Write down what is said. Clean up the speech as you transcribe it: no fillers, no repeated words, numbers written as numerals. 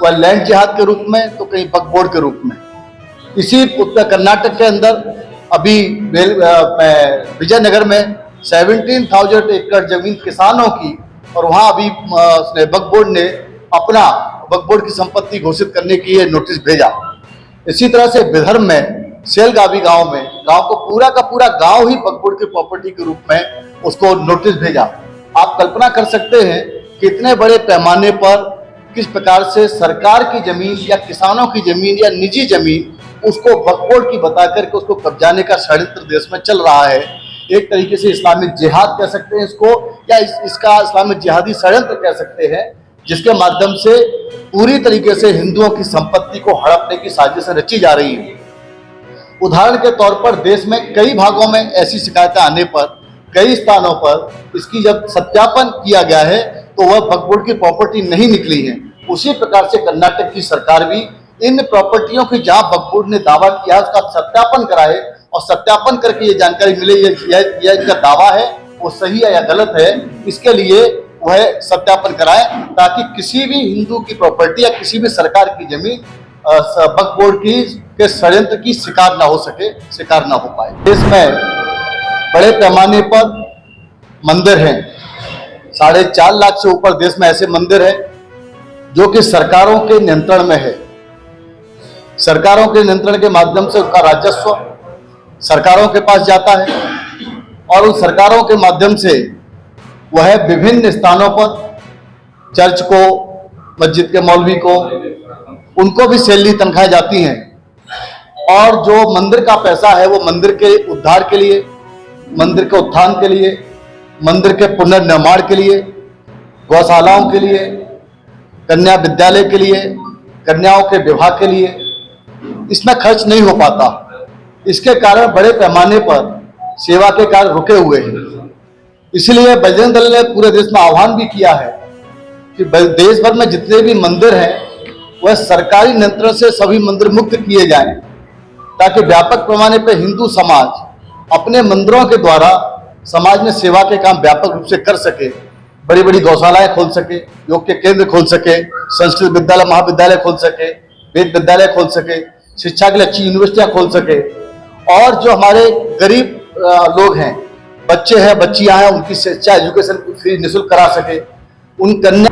वह लैंड जिहाद के रूप में तो कहीं वक्फ बोर्ड के रूप में। इसी उत्तर कर्नाटक के अंदर अभी विजयनगर में 17,000 एकड़ जमीन किसानों की, और वहां अभी वक्फ बोर्ड ने अपना वक्फ बोर्ड की संपत्ति घोषित करने की ये नोटिस भेजा। इसी तरह से विदर्भ में सेलगावी गांव में गांव को पूरा का पूरा गांव ही वक्फ बोर्ड की प्रॉपर्टी के रूप में उसको नोटिस भेजा। आप कल्पना कर सकते हैं कितने बड़े पैमाने पर किस प्रकार से सरकार की जमीन या किसानों की जमीन या निजी जमीन उसको वक्फ बोर्ड की बता करके उसको कब्जाने का षड्यंत्र देश में चल रहा है। एक तरीके से इस्लामिक जिहाद कह सकते हैं इसको, या इसका इस्लामिक जिहादी षड्यंत्र कह सकते हैं, जिसके माध्यम से पूरी तरीके से हिंदुओं की संपत्ति को हड़पने की साजिश रची जा रही है। उदाहरण के तौर पर देश में कई भागों में ऐसी शिकायतें आने पर कई स्थानों पर इसकी जब सत्यापन किया गया है तो वह वक्फ बोर्ड की प्रॉपर्टी नहीं निकली है। उसी प्रकार से कर्नाटक की सरकार भी इन प्रॉपर्टियों की जहां वक्फ बोर्ड ने दावा किया उसका सत्यापन कराए और सत्यापन करके ये जानकारी मिले यह इनका दावा है वो सही है या गलत है, इसके लिए वह सत्यापन कराए ताकि किसी भी हिंदू की प्रॉपर्टी या किसी भी सरकार की जमीन वक्फ बोर्ड की के षड्यंत्र की शिकार ना हो पाए। देश में बड़े पैमाने पर मंदिर हैं, 4.5 लाख से ऊपर देश में ऐसे मंदिर हैं जो कि सरकारों के नियंत्रण में है। सरकारों के नियंत्रण के माध्यम से उनका राजस्व सरकारों के पास जाता है और उन सरकारों के माध्यम से वह विभिन्न स्थानों पर चर्च को, मस्जिद के मौलवी को, उनको भी सैलरी तनख्वाहें जाती हैं और जो मंदिर का पैसा है वो मंदिर के उद्धार के लिए, मंदिर के उत्थान के लिए, मंदिर के पुनर्निर्माण के लिए, गौशालाओं के लिए, कन्या विद्यालय के लिए, कन्याओं के विवाह के लिए इसमें खर्च नहीं हो पाता। इसके कारण बड़े पैमाने पर सेवा के कार्य रुके हुए हैं। इसलिए बजरंग दल ने पूरे देश में आह्वान भी किया है कि देश भर में जितने भी मंदिर हैं वह सरकारी नियंत्रण से सभी मंदिर मुक्त किए जाएं ताकि व्यापक पैमाने पर हिंदू समाज अपने मंदिरों के द्वारा समाज में सेवा के काम व्यापक रूप से कर सके। बड़ी बड़ी गौशालाएं खोल सके, योग के केंद्र खोल सके, संस्कृत विद्यालय महाविद्यालय खोल सके, वेद विद्यालय खोल सके, शिक्षा के लिए अच्छी यूनिवर्सिटियां खोल सके और जो हमारे गरीब लोग हैं, बच्चे हैं, बच्चियां हैं, उनकी शिक्षा एजुकेशन फ्री निःशुल्क करा सके। उन कन्या